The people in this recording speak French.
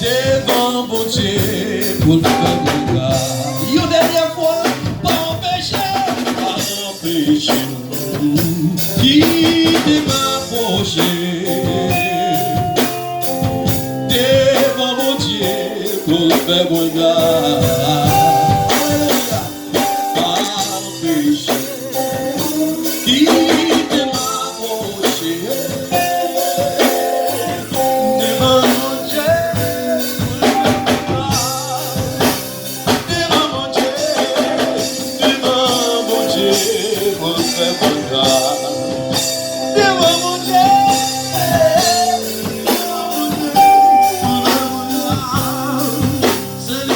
devant mon Dieu pour le faire regard. Une dernière fois, pas empêcher, qui de m'approcher devant mon Dieu pour le faire regard. Qui te m'approcher devant mon Dieu, devant mon Dieu, devant mon Dieu, mon frère, mon gars.